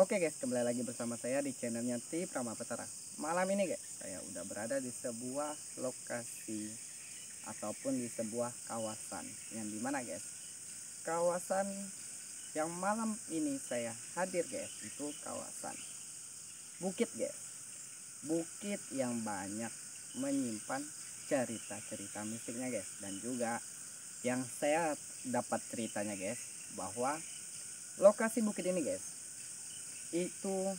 Oke guys, kembali lagi bersama saya di channelnya Ti Pramapetara. Malam ini guys, saya udah berada di sebuah lokasi ataupun di sebuah kawasan yang dimana guys, kawasan yang malam ini saya hadir guys, itu kawasan bukit guys. Bukit yang banyak menyimpan cerita-cerita mistiknya guys, dan juga yang saya dapat ceritanya guys, bahwa lokasi bukit ini guys itu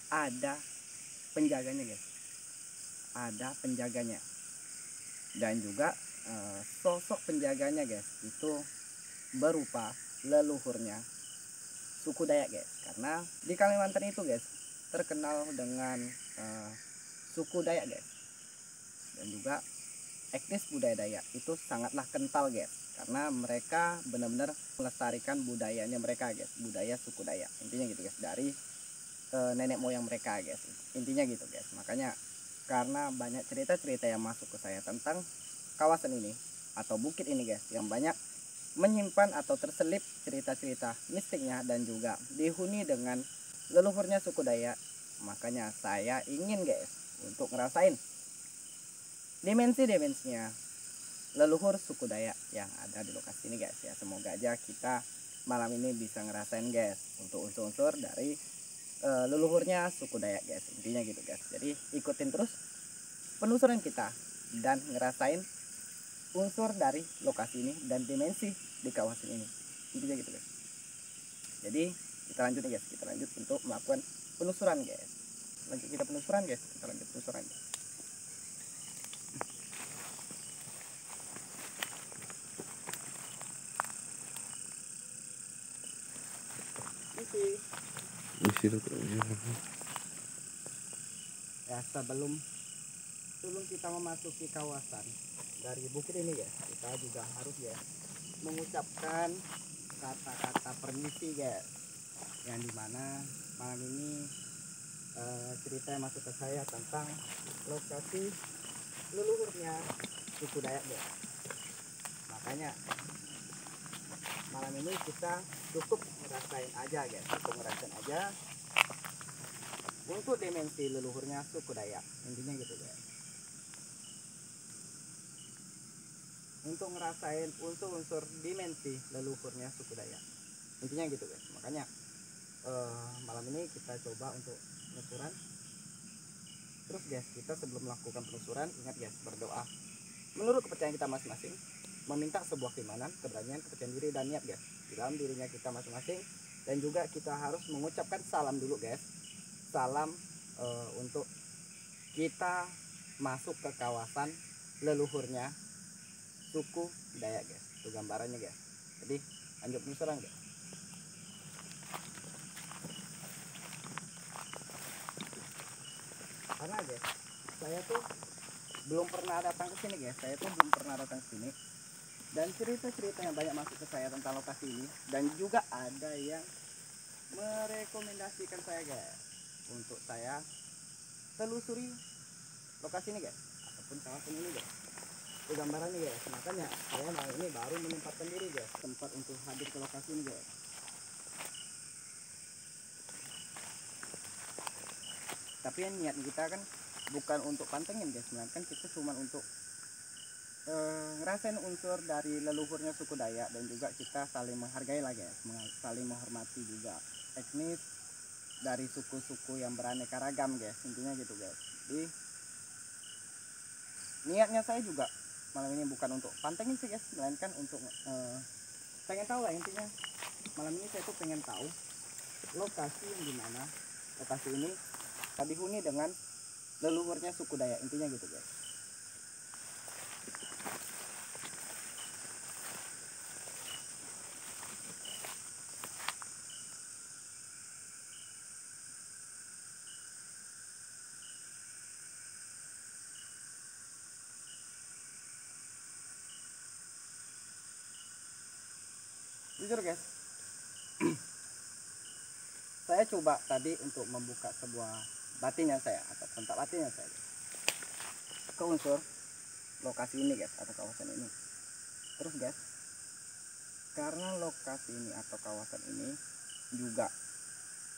ada penjaganya guys, ada penjaganya, dan juga sosok penjaganya guys itu berupa leluhurnya suku Dayak guys, karena di Kalimantan itu guys terkenal dengan suku Dayak guys, dan juga etnis budaya Dayak itu sangatlah kental guys, karena mereka benar-benar melestarikan budayanya mereka guys, budaya suku Dayak intinya gitu guys, dari nenek moyang mereka guys, intinya gitu guys. Makanya karena banyak cerita-cerita yang masuk ke saya tentang kawasan ini atau bukit ini guys, yang banyak menyimpan atau terselip cerita-cerita mistiknya dan juga dihuni dengan leluhurnya suku Dayak, makanya saya ingin guys untuk ngerasain dimensi-dimensinya leluhur suku Dayak yang ada di lokasi ini guys ya. Semoga aja kita malam ini bisa ngerasain guys untuk unsur-unsur dari leluhurnya suku Dayak guys, intinya gitu guys. Jadi ikutin terus penelusuran kita dan ngerasain unsur dari lokasi ini dan dimensi di kawasan ini, intinya gitu guys. Jadi kita lanjut nih guys, kita lanjut untuk melakukan penelusuran guys. Lanjut kita penelusuran guys, kita lanjut penelusuran. Ya, sebelum kita memasuki kawasan dari bukit ini guys, kita juga harus ya mengucapkan kata-kata permisi guys, yang dimana malam ini cerita yang masuk ke saya tentang lokasi leluhurnya suku Dayak guys. Makanya malam ini kita cukup ngerasain aja guys, cukup ngerasain aja untuk dimensi leluhurnya suku Dayak, intinya gitu guys, untuk ngerasain unsur-unsur dimensi leluhurnya suku Dayak, intinya gitu guys. Makanya malam ini kita coba untuk penelusuran terus guys. Kita sebelum melakukan penelusuran ingat guys, berdoa menurut kepercayaan kita masing-masing, meminta sebuah keimanan, keberanian, kepercayaan diri dan niat guys di dalam dirinya kita masing-masing. Dan juga kita harus mengucapkan salam dulu guys, salam untuk kita masuk ke kawasan leluhurnya suku Dayak guys. Itu gambarannya guys. Jadi lanjut penelusuran guys. Karena guys, saya tuh belum pernah datang ke sini guys, saya tuh belum pernah datang ke sini, dan cerita-cerita yang banyak masuk ke saya tentang lokasi ini, dan juga ada yang merekomendasikan saya guys untuk saya telusuri lokasi ini guys, ataupun kawasan ini guys. Itu gambarannya guys. Makanya saya malam ini baru menyempatkan diri guys, tempat untuk hadir ke lokasi ini guys. Tapi yang niat kita kan bukan untuk pantengin guys, melainkan kita cuma untuk ngerasain unsur dari leluhurnya suku Dayak, dan juga kita saling menghargai lah guys, saling menghormati juga etnis dari suku-suku yang beraneka ragam guys, intinya gitu guys. Jadi niatnya saya juga malam ini bukan untuk pantengin sih guys, melainkan untuk pengen tahu lah, intinya malam ini saya tuh pengen tahu lokasi yang dimana lokasi ini dihuni dengan leluhurnya suku Dayak, intinya gitu guys. Jujur guys, saya coba tadi untuk membuka sebuah batinnya saya atau kontak batinnya saya ke unsur lokasi ini guys, atau kawasan ini. Terus guys, karena lokasi ini atau kawasan ini juga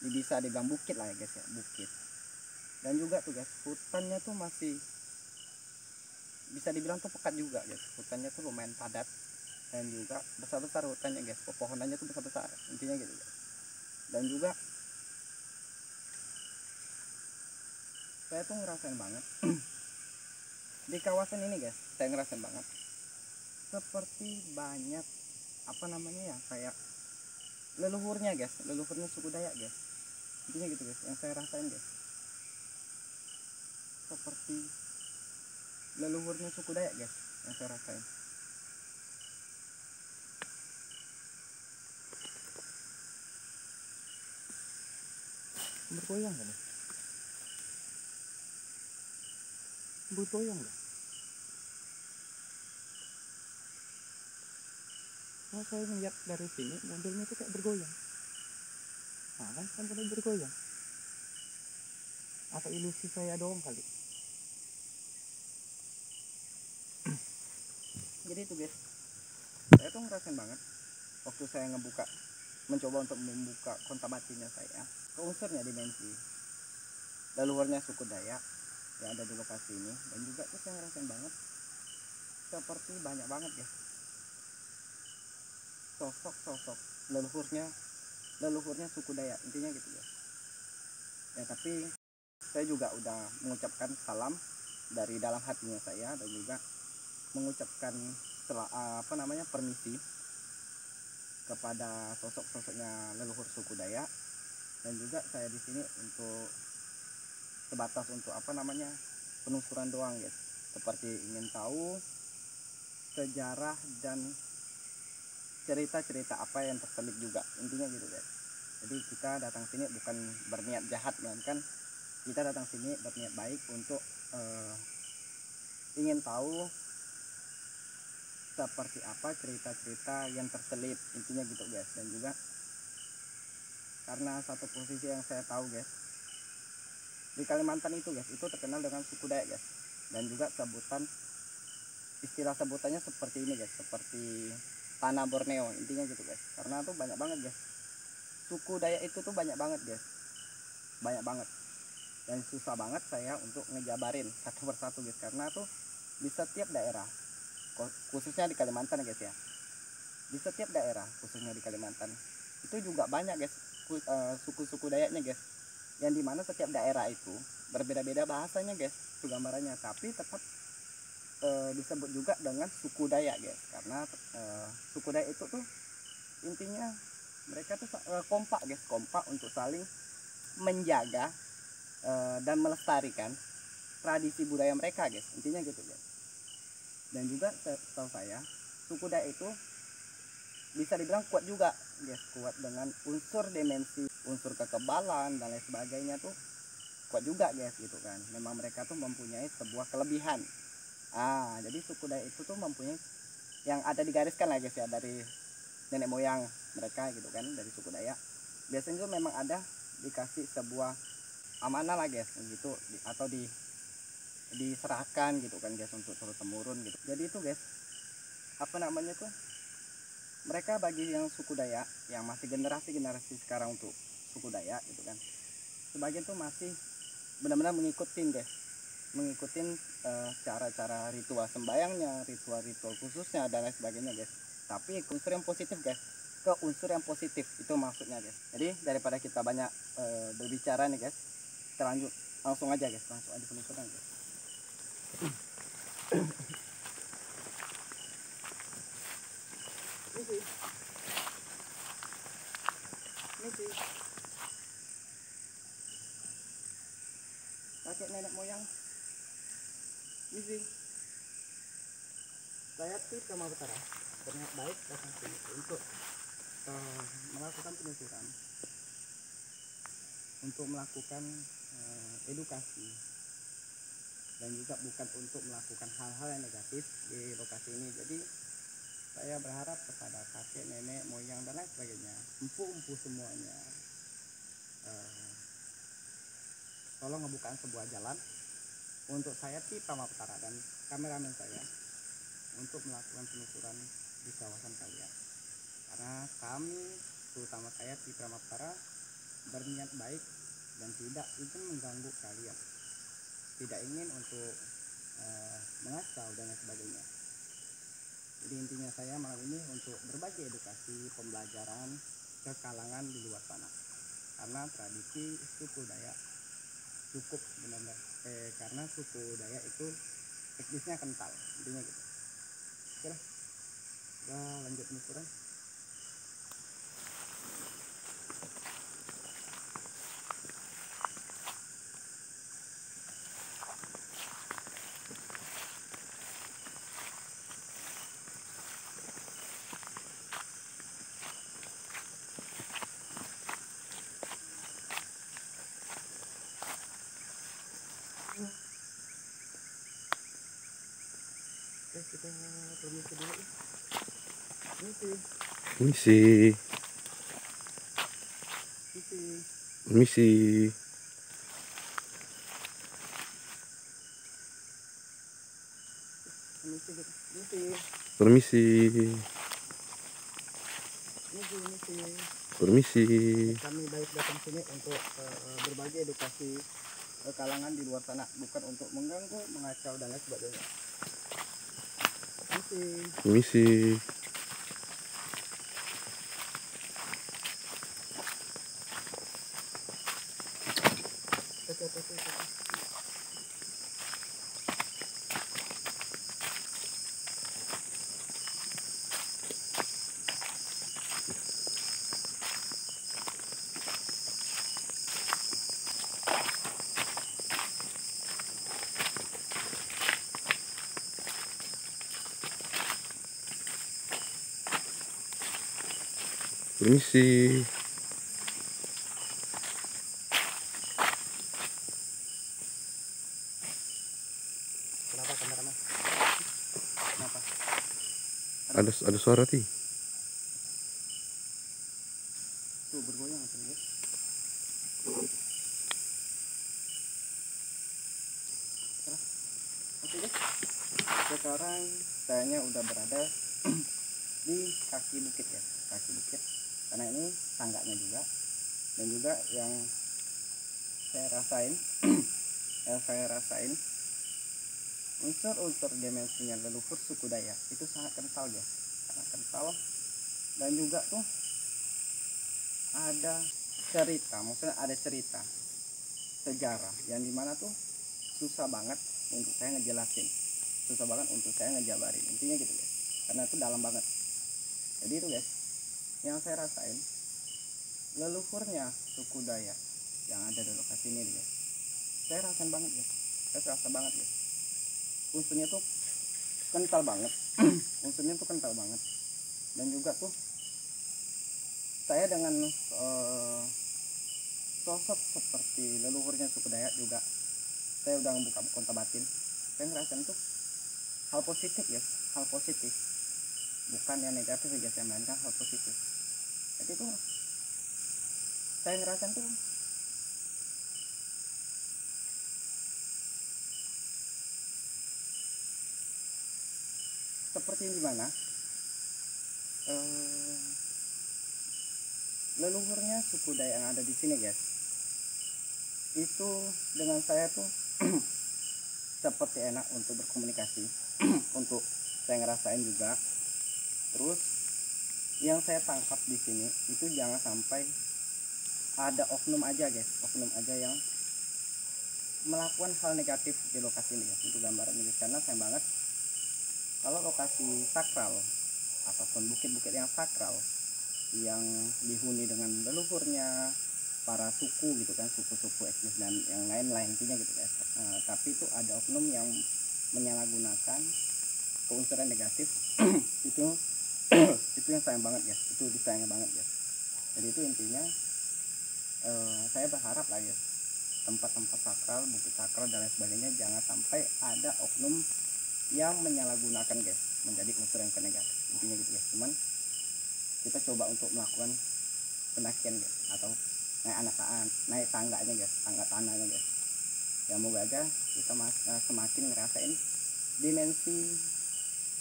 bisa dibilang bukit lah ya guys ya, bukit. Dan juga tuh guys, hutannya tuh masih bisa dibilang tuh pekat juga guys. Hutannya tuh lumayan padat dan juga besar-besar hutannya guys, pepohonannya tuh besar-besar, intinya gitu guys. Dan juga saya tuh ngerasain banget di kawasan ini guys, saya ngerasain banget seperti banyak apa namanya ya, kayak leluhurnya guys, leluhurnya suku Dayak guys, intinya gitu guys yang saya rasain guys, seperti leluhurnya suku Dayak guys yang saya rasain. Bergoyang kan ya? Bergoyang loh. Kalau saya melihat dari sini modelnya tuh kayak bergoyang. Nah kan boleh bergoyang. Atau ilusi saya doang kali. Jadi itu guys, saya tuh ngerasain banget waktu saya mencoba untuk membuka kontak batinnya saya ke unsurnya dimensi leluhurnya suku Dayak yang ada di lokasi ini. Dan juga tuh saya ngerasain banget seperti banyak banget guys sosok leluhurnya suku Dayak, intinya gitu guys ya. Tapi saya juga udah mengucapkan salam dari dalam hatinya saya, dan juga mengucapkan permisi kepada sosok-sosoknya leluhur suku Dayak. Dan juga saya di sini untuk sebatas untuk penelusuran doang guys, seperti ingin tahu sejarah dan cerita-cerita apa yang terselip juga, intinya gitu guys. Jadi kita datang sini bukan berniat jahat, melainkan kita datang sini berniat baik untuk ingin tahu seperti apa cerita-cerita yang terselip, intinya gitu guys. Dan juga karena satu posisi yang saya tahu guys, di Kalimantan itu guys, itu terkenal dengan suku Dayak guys. Dan juga istilah sebutannya seperti ini guys, seperti tanah Borneo, intinya gitu guys. Karena tuh banyak banget guys, suku Dayak itu tuh banyak banget guys, banyak banget. Dan susah banget saya untuk ngejabarin satu persatu guys, karena tuh di setiap daerah, khususnya di Kalimantan guys ya, di setiap daerah khususnya di Kalimantan itu juga banyak guys suku-suku Dayaknya guys, yang dimana setiap daerah itu berbeda-beda bahasanya guys, itu gambarannya. Tapi tetap disebut juga dengan suku Dayak guys, karena suku Dayak itu tuh intinya mereka tuh kompak guys, kompak untuk saling menjaga dan melestarikan tradisi budaya mereka guys, intinya gitu guys. Dan juga setahu saya suku Dayak itu bisa dibilang kuat juga guys, kuat dengan unsur dimensi, unsur kekebalan dan lain sebagainya tuh kuat juga guys gitu kan. Memang mereka tuh mempunyai sebuah kelebihan. Jadi suku Dayak itu tuh mempunyai yang ada digariskan lah guys ya, dari nenek moyang mereka gitu kan, dari suku Dayak biasanya tuh memang ada dikasih sebuah amanah lah guys gitu, atau diserahkan gitu kan guys untuk turun temurun gitu. Jadi itu guys mereka bagi yang suku Dayak yang masih generasi sekarang untuk suku Dayak gitu kan, sebagian tuh masih benar-benar mengikutin cara-cara ritual sembayangnya, ritual khususnya dan lain sebagainya guys. Tapi ke unsur yang positif guys, ke unsur yang positif itu maksudnya guys. Jadi daripada kita banyak berbicara nih guys, kita langsung aja penelusuran guys. Ini sih kakek nenek moyang ini saya tuh sama Utara berniat baik datang sini untuk melakukan penelusuran, untuk melakukan edukasi, dan juga bukan untuk melakukan hal-hal yang negatif di lokasi ini. Jadi saya berharap kepada kakek nenek moyang dan lain sebagainya, empu semuanya, tolong ngebukaan sebuah jalan untuk saya Ti Pramapetara dan kameramen saya untuk melakukan penelusuran di kawasan kalian. Karena kami, terutama saya Ti Pramapetara, berniat baik dan tidak ingin mengganggu kalian, tidak ingin untuk mengacau dan lain sebagainya. Jadi intinya saya malam ini untuk berbagi edukasi pembelajaran ke kalangan di luar sana, karena tradisi suku Dayak cukup benar-benar karena suku Dayak itu etnisnya kental, intinya gitu. Oke lah, kita lanjut penuturan. Kita permisi dulu ya. Permisi. Permisi. Permisi. Permisi. Kami baik datang sini untuk berbagi edukasi kalangan di luar sana, bukan untuk mengganggu, mengacau dan lain sebagainya. Permisi. Permisi. Kenapa kameramen? Kenapa? Ada suara ti. Tuh bergoyang kan guys. Oke guys. Sekarang saya udah berada di kaki bukit ya, kaki bukit. Karena ini tangganya juga, dan juga yang saya rasain unsur-unsur dimensinya leluhur suku Dayak itu sangat kental ya, sangat kental. Dan juga tuh ada cerita, maksudnya ada cerita sejarah yang dimana tuh susah banget untuk saya ngejelasin, susah banget untuk saya ngejabarin, intinya gitu guys, karena itu dalam banget. Jadi itu guys, yang saya rasain leluhurnya suku Dayak yang ada di lokasi ini guys, saya rasain banget ya, saya rasa banget ya, unsurnya tuh kental banget. Unsurnya tuh kental banget. Dan juga tuh saya dengan sosok seperti leluhurnya suku Dayak juga, saya udah membuka kontak batin, saya ngerasain tuh hal positif ya, hal positif, bukan yang negatif ya, saya melainkan hal positif. Jadi tuh saya ngerasain tuh seperti gimana leluhurnya suku Dayak yang ada di sini guys, itu dengan saya tuh seperti enak untuk berkomunikasi. Untuk saya ngerasain juga. Terus yang saya tangkap di sini itu jangan sampai ada oknum aja guys, oknum aja yang melakukan hal negatif di lokasi ini guys. Itu gambaran guys, karena sayang banget kalau lokasi sakral ataupun bukit-bukit yang sakral yang dihuni dengan leluhurnya para suku gitu kan, suku-suku etnis dan yang lain-lain intinya gitu guys. Tapi itu ada oknum yang menyalahgunakan keunsuran negatif. itu itu yang sayang banget ya, itu disayang banget ya. Jadi itu intinya saya berharap lah ya, tempat-tempat sakral, bukit sakral dan lain sebagainya jangan sampai ada oknum yang menyalahgunakan guys menjadi unsur yang negatif, intinya gitu guys. Cuman kita coba untuk melakukan pendakian guys, atau naik tangganya guys, tangga tanahnya guys. Ya moga aja kita semakin ngerasain dimensi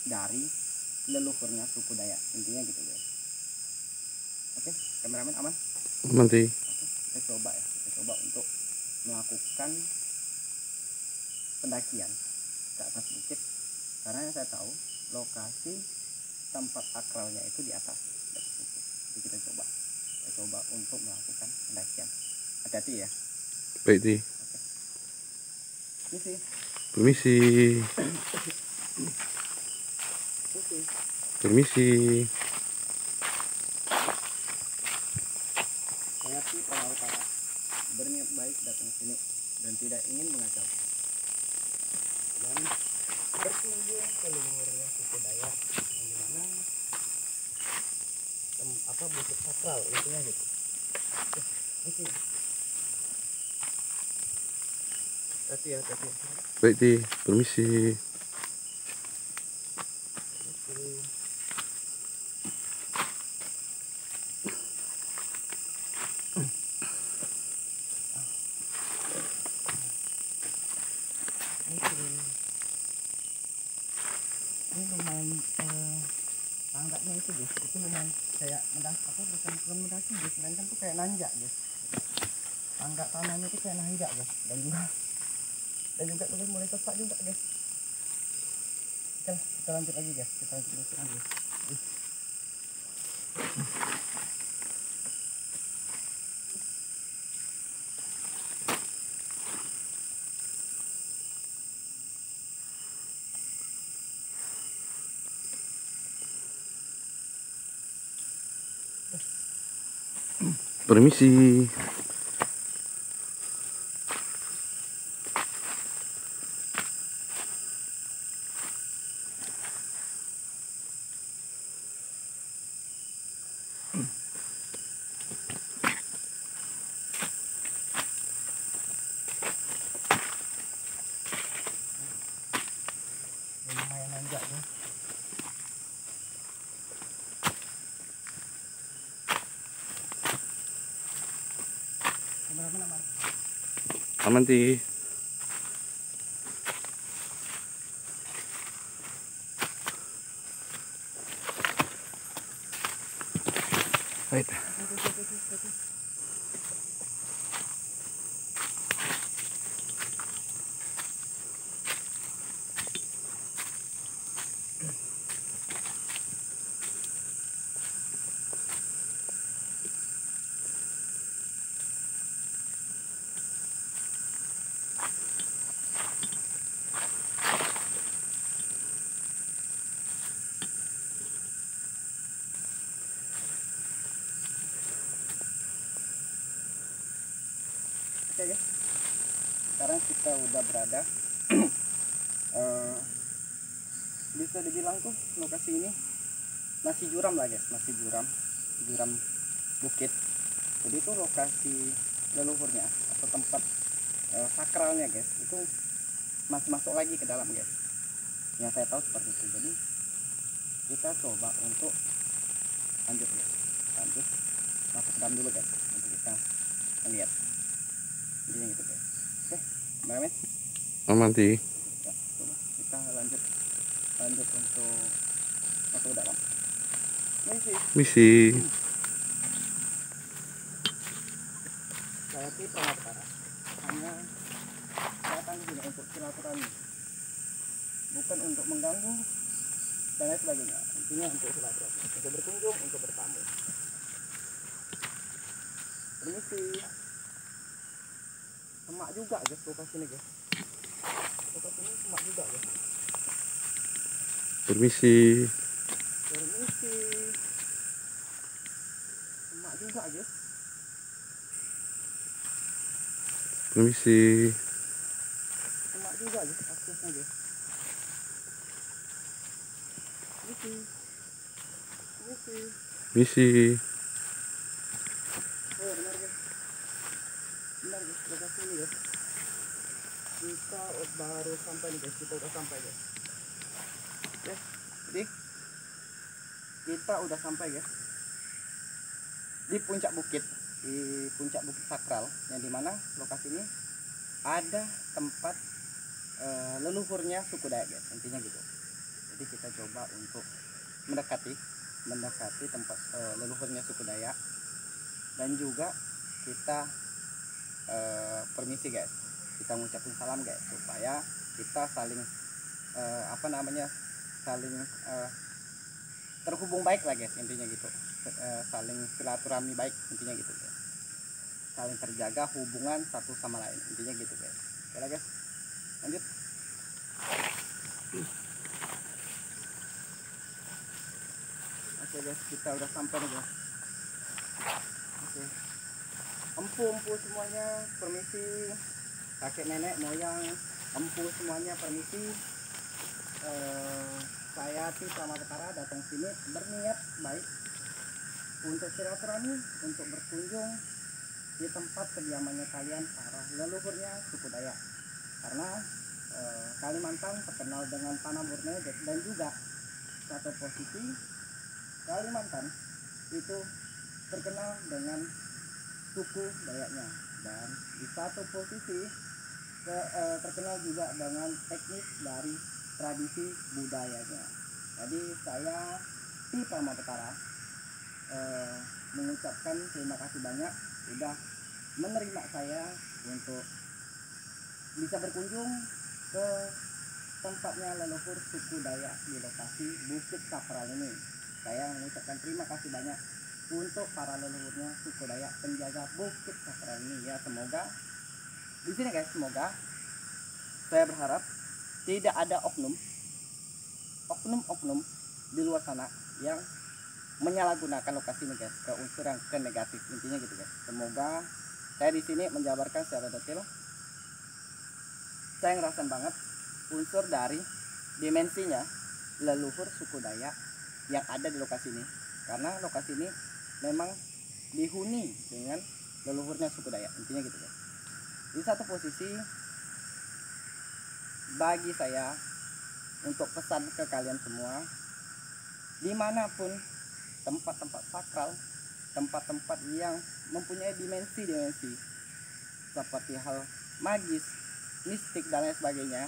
dari leluhurnya suku Dayak, intinya gitu guys. Oke, kameramen aman? Nanti. Oke. kita coba untuk melakukan pendakian ke atas bukit, karena yang saya tahu lokasi tempat sakralnya itu di atas bukit. Jadi kita coba untuk melakukan pendakian. Hati-hati ya. Baik, Ti. Misi. Permisi. Permisi. Saya Ti Prama Petara, berniat baik datang sini dan tidak ingin mengacau dan berkunjung ke luhurnya suku Dayak, yang dimana bukit sakral intinya gitu. Misi. Hati. Baik, Ti. Permisi. Ini lumayan tangganya itu guys, itu lumayan kayak bukan mendaki guys, melainkan tuh kayak nanjak guys. Tangga tanahnya itu kayak nanjak guys, dan juga udah mulai sesak juga guys. Oke lah, kita lanjut lagi guys, kita lanjut lagi. Permisi. Lumayan nanjak guys. Kameramen aman. Aman, Ti. Baik. Oke guys, sekarang kita udah berada bisa dibilang tuh lokasi ini masih juram lah guys, masih juram bukit. Jadi itu lokasi leluhurnya atau tempat sakralnya guys, itu masih masuk lagi ke dalam guys, yang saya tahu seperti itu. Jadi kita coba untuk lanjut masuk ke dalam dulu guys, untuk kita melihat ini gitu guys. Oke, Mbak Aman, Ti. ya, coba kita lanjut untuk masuk ke dalam. Misi. Saya Ti Prama Petara, hanya datang sini untuk silaturahmi, bukan untuk mengganggu dan lain sebagainya. Intinya untuk silaturahmi, untuk berkunjung, untuk bertamu. Permisi. Semak juga guys lokasi ini guys. Lokasi ini semak juga guys. Permisi. Semak juga guys. Permisi. Semak juga guys aksesnya guys. Misi. Oh benar guys. Benar guys, lokasi ini guys. Kita baru sampai nih guys, kita udah sampai guys. Oke, jadi kita udah sampai guys di puncak bukit sakral, yang dimana lokasi ini ada tempat leluhurnya suku Dayak guys, intinya gitu. Jadi kita coba untuk mendekati tempat leluhurnya suku Dayak, dan juga kita permisi guys, kita ngucapin salam guys, supaya kita saling saling terhubung baik lah guys, intinya gitu. Saling silaturahmi baik, intinya gitu guys, saling terjaga hubungan satu sama lain, intinya gitu guys. Oke lah guys, lanjut. Oke guys, kita udah sampai nih guys. Oke, empu semuanya permisi, kakek nenek moyang empu semuanya permisi. Saya Ti Pramapetara datang sini berniat baik untuk silaturahmi, untuk berkunjung di tempat kediamannya kalian para leluhurnya suku Dayak. Karena Kalimantan terkenal dengan tanah murni, dan juga satu posisi Kalimantan itu terkenal dengan suku Dayaknya, dan di satu posisi terkenal juga dengan etnis dari tradisi budayanya. Jadi saya Ti Pramapetara mengucapkan terima kasih banyak sudah menerima saya untuk bisa berkunjung ke tempatnya leluhur suku Dayak di lokasi Bukit Sapral ini. Saya mengucapkan terima kasih banyak untuk para leluhurnya suku Dayak penjaga Bukit Sapral ini ya. Semoga di sini guys, semoga saya berharap tidak ada oknum di luar sana yang menyalahgunakan lokasi ini guys ke unsur yang ke negatif, intinya gitu guys. Semoga saya di sini menjabarkan secara detail. Saya ngerasain banget unsur dari dimensinya leluhur suku Dayak yang ada di lokasi ini, karena lokasi ini memang dihuni dengan leluhurnya suku Dayak, intinya gitu guys. Di satu posisi bagi saya untuk pesan ke kalian semua, dimanapun tempat-tempat sakral, tempat-tempat yang mempunyai dimensi seperti hal magis, mistik dan lain sebagainya,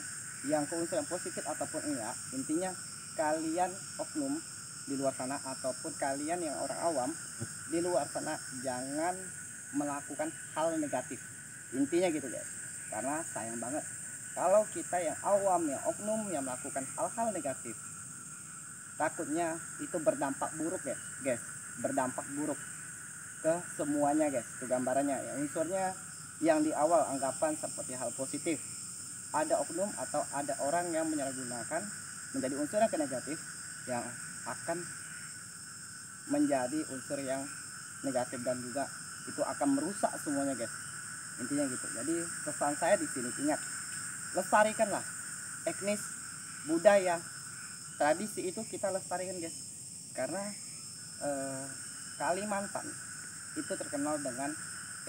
yang keunsuran positif ataupun enggak, intinya kalian oknum di luar sana ataupun kalian yang orang awam di luar sana jangan melakukan hal negatif, intinya gitu guys. Karena sayang banget kalau kita yang awam, yang oknum yang melakukan hal-hal negatif, takutnya itu berdampak buruk guys, berdampak buruk ke semuanya guys. Itu gambarannya ya, unsurnya yang di awal anggapan seperti hal positif, ada oknum atau ada orang yang menyalahgunakan menjadi unsur yang negatif, yang akan menjadi unsur yang negatif, dan juga itu akan merusak semuanya guys, intinya gitu. Jadi pesan saya di sini, ingat, lestarikanlah etnis, budaya, tradisi itu kita lestarikan guys. Karena Kalimantan itu terkenal dengan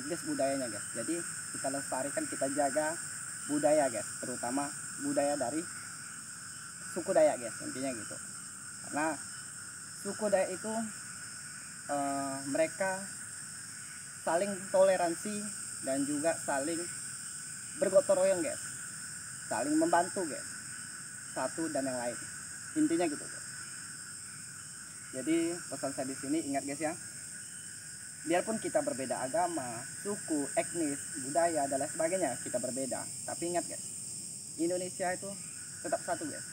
etnis budayanya guys. Jadi kita lestarikan, kita jaga budaya guys, terutama budaya dari suku Dayak guys, intinya gitu. Karena suku Dayak itu mereka saling toleransi dan juga saling bergotong royong guys, saling membantu guys, satu dan yang lain, intinya gitu guys. Jadi pesan saya di sini, ingat guys ya, biarpun kita berbeda agama, suku, etnis, budaya dan lain sebagainya, kita berbeda, tapi ingat guys, Indonesia itu tetap satu guys.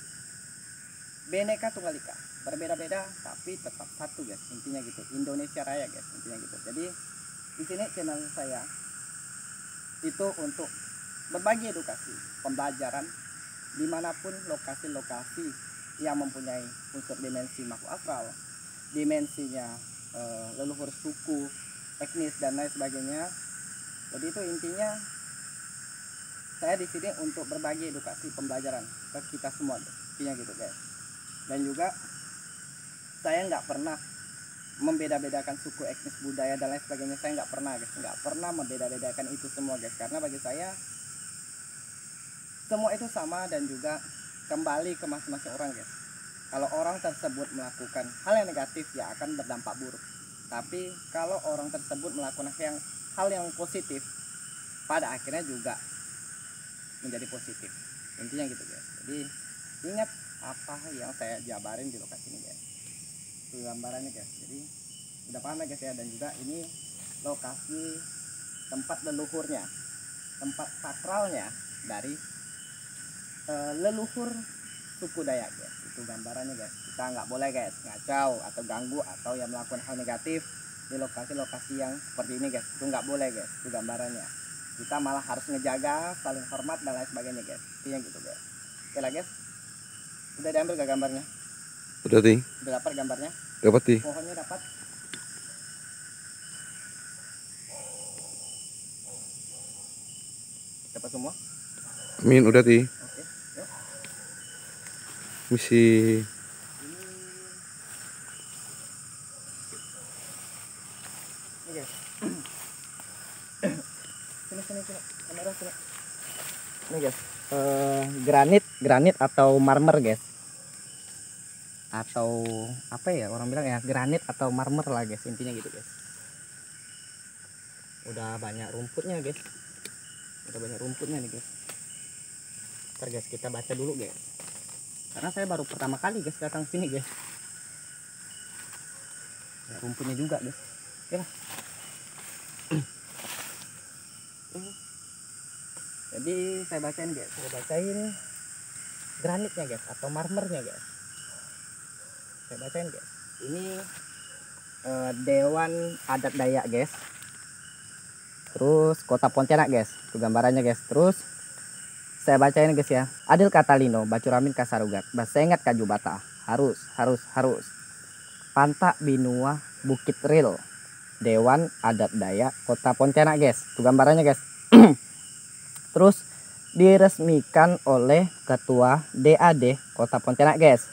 Bhinneka Tunggal Ika, berbeda-beda tapi tetap satu guys, intinya gitu. Indonesia Raya guys, intinya gitu. Jadi di sini channel saya itu untuk berbagi edukasi, pembelajaran dimanapun lokasi-lokasi yang mempunyai unsur dimensi makhluk astral, dimensinya leluhur suku, etnis dan lain sebagainya. Jadi itu intinya saya di sini untuk berbagi edukasi, pembelajaran ke kita semua guys, intinya gitu guys. Dan juga saya nggak pernah membeda-bedakan suku, etnis, budaya dan lain sebagainya. Saya nggak pernah guys, nggak pernah membeda-bedakan itu semua guys, karena bagi saya semua itu sama dan juga kembali ke masing-masing orang guys. Kalau orang tersebut melakukan hal yang negatif, ya akan berdampak buruk. Tapi kalau orang tersebut melakukan hal yang positif, pada akhirnya juga menjadi positif, intinya gitu guys. Jadi ingat apa yang saya jabarin di lokasi ini guys, itu gambarannya guys. Jadi udah paham ya guys ya. Dan juga ini lokasi tempat leluhurnya tempat sakralnya dari leluhur suku Dayak guys. Itu gambarannya guys. Kita nggak boleh guys ngacau atau ganggu atau yang melakukan hal negatif di lokasi-lokasi yang seperti ini guys. Itu nggak boleh guys. Itu gambarannya. Kita malah harus ngejaga, saling hormat dan lain sebagainya guys. Intinya gitu guys. Oke lah guys. Udah diambil gak gambarnya? Udah Ti. Udah dapat gambarnya? Dapat Ti. Pohonnya dapat. Dapat semua? Amin, udah Ti. Oke, yuk. Misi. Ini guys. Sini. Kamera sini. Ini guys. Granit atau marmer guys. Atau apa ya orang bilang ya, granit atau marmer lah guys, intinya gitu guys. Udah banyak rumputnya guys. Nih guys. Ntar guys kita baca dulu guys. Karena saya baru pertama kali guys datang sini guys. Ya, rumputnya juga guys. Oke lah. Jadi saya bacain guys. Granitnya guys atau marmernya guys. Saya bacain guys. Ini Dewan Adat Dayak guys. Terus Kota Pontianak guys. Itu gambarannya guys. Terus saya bacain guys ya. Adil Katalino, Bacuramin Kasarugat, Basengat Kajubata. Harus. Pantak Binua Bukit Ril. Dewan Adat Dayak Kota Pontianak guys. Itu gambarannya guys. Terus diresmikan oleh Ketua DAD Kota Pontianak guys,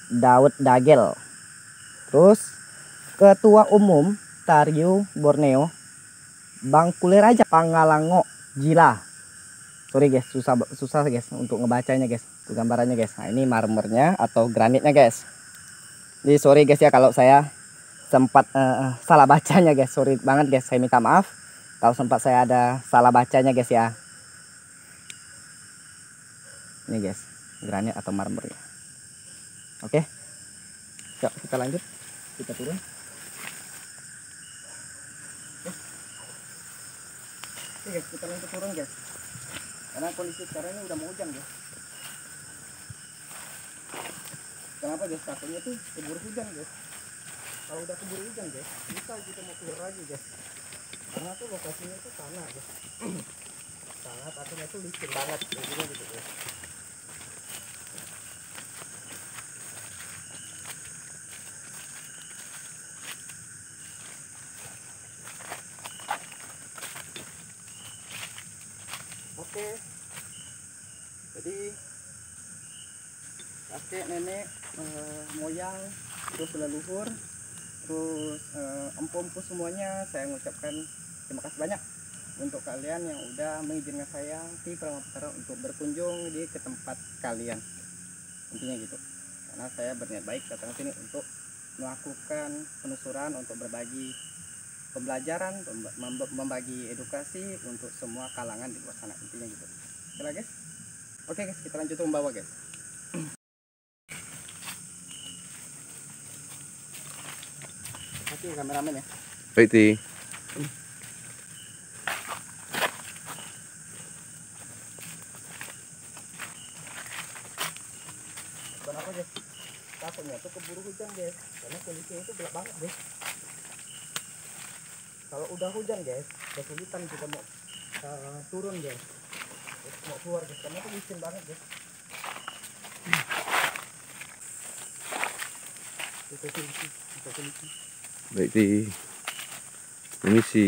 Daud Dagel. Terus Ketua Umum Tariu Borneo, Bang Kuleraja Pangalango Jila. Sorry guys, susah guys untuk ngebacanya guys. Itu gambarannya guys. Nah, ini marmernya atau granitnya guys. Jadi sorry guys ya kalau saya sempat salah bacanya guys. Sorry banget guys, saya minta maaf kalau sempat saya ada salah bacanya guys ya. Ini guys, granit atau marmer ya. Oke. Yuk kita lanjut. Kita turun. Oke guys, kita lanjut turun guys. Karena kondisi sekarang ini udah mau hujan guys. Kenapa guys? Takutnya tuh keburu hujan guys. Kalau udah keburu hujan guys, bisa kita mau keluar lagi guys. Karena tuh lokasinya itu tanah guys. Tanah takutnya tuh licin banget gitu guys. Oke, jadi kakek nenek moyang terus leluhur terus empu-empu semuanya saya mengucapkan terima kasih banyak untuk kalian yang udah mengizinkan saya di Pramapetara untuk berkunjung ke tempat kalian, intinya gitu. Karena saya berniat baik datang sini untuk melakukan penelusuran, untuk berbagi pembelajaran, membagi edukasi untuk semua kalangan di luar sana, intinya gitu. Oke lah guys. Oke guys, kita lanjut membawa guys. Oke kameramen ya. Baik Ti. Kenapa guys? Takutnya tuh keburu hujan guys. Karena kondisinya itu gelap banget guys. Kalau udah hujan guys, kesulitan kita mau turun guys. Mau keluar guys, karena itu licin banget guys. Baik Ti. Misi.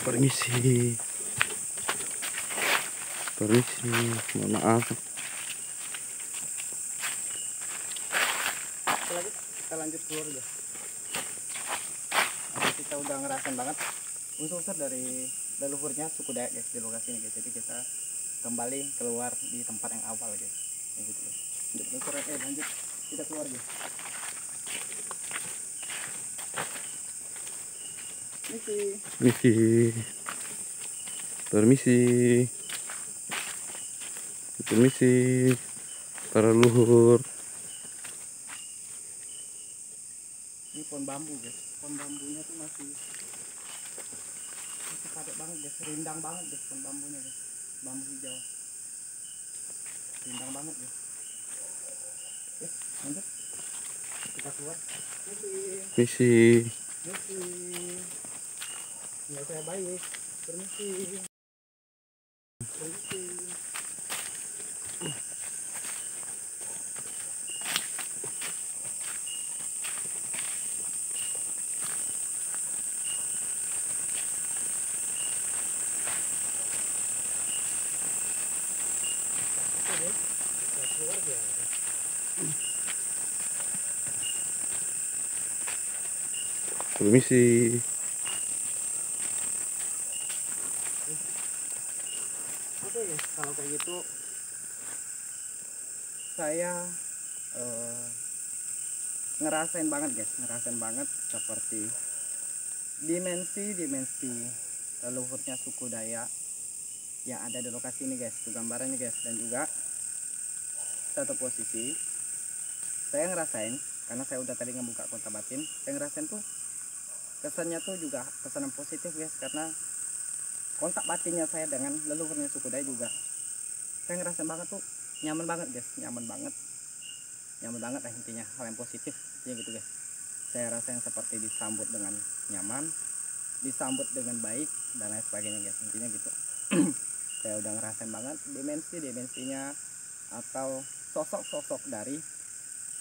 Permisi, mohon maaf. Lagi kita lanjut keluar guys. Kita udah ngerasain banget unsur-unsur dari leluhurnya suku Dayak guys di lokasi ini guys. Jadi kita kembali keluar di tempat yang awal guys. Ya gitu guys. Lanjut kita keluar guys. Permisi para leluhur. Ini pohon bambu guys. Pohon bambunya tuh masih padat banget guys, rindang banget guys pohon bambunya guys. Bambu hijau rindang banget guys. Oke, lanjut kita keluar. Misi. Ya saya baik. Permisi. Permisi. Oke, kalau kayak gitu saya ngerasain banget seperti dimensi leluhurnya suku Dayak yang ada di lokasi ini guys. Itu gambarannya guys. Dan juga satu posisi saya ngerasain, karena saya udah tadi ngebuka kontak batin, saya ngerasain tuh kesannya tuh juga kesan yang positif guys, karena kontak batinnya saya dengan leluhurnya suku Dayak juga saya ngerasain banget tuh nyaman banget guys, nyaman banget lah intinya, hal yang positif ya gitu guys. Saya rasain seperti disambut dengan nyaman, disambut dengan baik dan lain sebagainya guys, intinya gitu. Saya udah ngerasain banget dimensinya atau sosok dari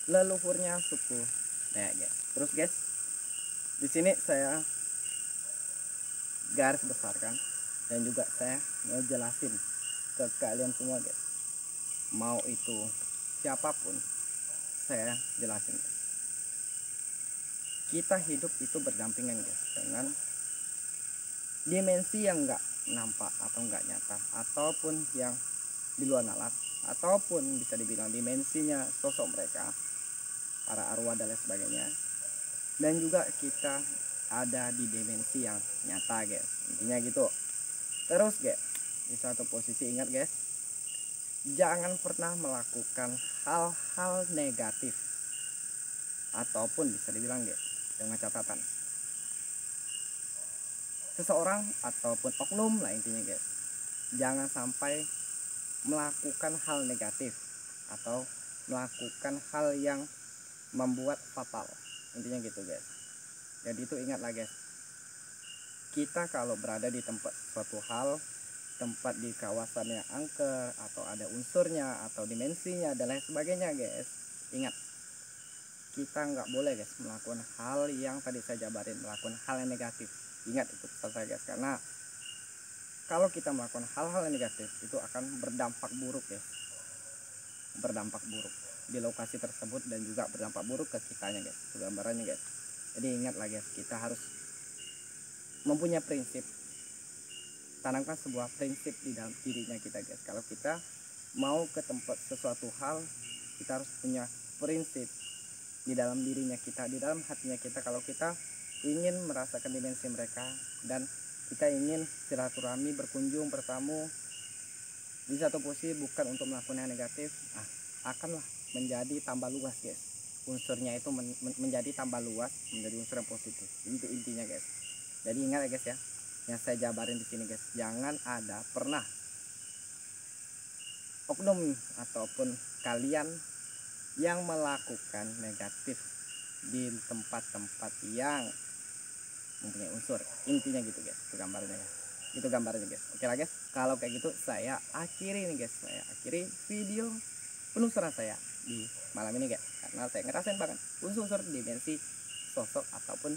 leluhurnya suku Dayak guys. Terus guys, di sini saya garis besarkan dan juga saya ngejelasin ke kalian semua guys, mau itu siapapun saya jelasin guys. Kita hidup itu berdampingan guys dengan dimensi yang nggak nampak atau nggak nyata, ataupun yang di luar nalar, ataupun bisa dibilang dimensinya sosok mereka, para arwah dan lain sebagainya. Dan juga kita ada di dimensi yang nyata guys, intinya gitu. Terus guys, di satu posisi ingat guys, jangan pernah melakukan hal-hal negatif, ataupun bisa dibilang guys dengan catatan seseorang ataupun oknum lah intinya guys, jangan sampai melakukan hal negatif atau melakukan hal yang membuat fatal, intinya gitu guys. Jadi itu ingatlah guys, kita kalau berada di tempat suatu hal, tempat di kawasan yang angker atau ada unsurnya atau dimensinya dan lain sebagainya guys, ingat kita nggak boleh guys melakukan hal yang tadi saya jabarin, melakukan hal yang negatif. Ingat itu pesan saya guys, karena kalau kita melakukan hal-hal yang negatif itu akan berdampak buruk guys, berdampak buruk di lokasi tersebut dan juga berdampak buruk ke kitanya guys. Itu gambarannya guys. Jadi ingatlah guys, kita harus mempunyai prinsip, tanamkan sebuah prinsip di dalam dirinya kita guys. Kalau kita mau ke tempat sesuatu hal, kita harus punya prinsip di dalam dirinya kita, di dalam hatinya kita. Kalau kita ingin merasakan dimensi mereka dan kita ingin silaturahmi, berkunjung, bertamu di satu posisi bukan untuk melakukan yang negatif, akanlah menjadi tambah luas guys. Unsurnya itu menjadi tambah luas, menjadi unsur yang positif. Itu intinya guys. Jadi ingat ya guys ya, yang saya jabarin di sini guys, jangan ada pernah oknum ataupun kalian yang melakukan negatif di tempat-tempat yang mempunyai unsur, intinya gitu guys. Itu gambarnya guys. Oke lah guys, kalau kayak gitu saya akhiri nih guys, saya akhiri video penelusuran saya di malam ini guys, karena saya ngerasain banget unsur-unsur dimensi sosok ataupun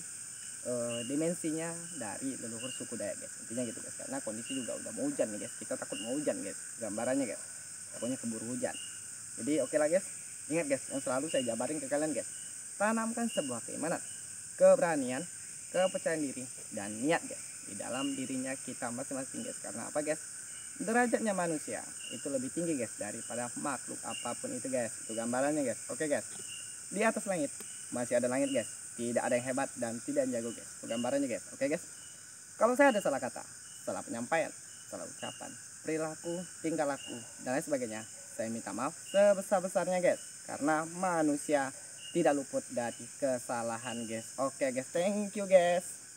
dimensinya dari leluhur suku Dayak guys, intinya gitu guys. Karena kondisi juga udah mau hujan nih guys, kita takut mau hujan guys, gambarannya guys, pokoknya keburu hujan. Jadi oke lah guys, ingat guys yang selalu saya jabarin ke kalian guys, tanamkan sebuah keimanan, keberanian, kepercayaan diri, dan niat guys di dalam dirinya kita masing-masing guys. Karena apa guys, derajatnya manusia itu lebih tinggi guys daripada makhluk apapun itu guys. Itu gambarannya guys. Oke guys, di atas langit masih ada langit guys, tidak ada yang hebat dan tidak yang jago guys. Itu gambarannya guys. Oke guys, kalau saya ada salah kata, salah penyampaian, salah ucapan, perilaku, tingkah laku, dan lain sebagainya, saya minta maaf sebesar-besarnya guys. Karena manusia tidak luput dari kesalahan guys. Oke guys, thank you guys.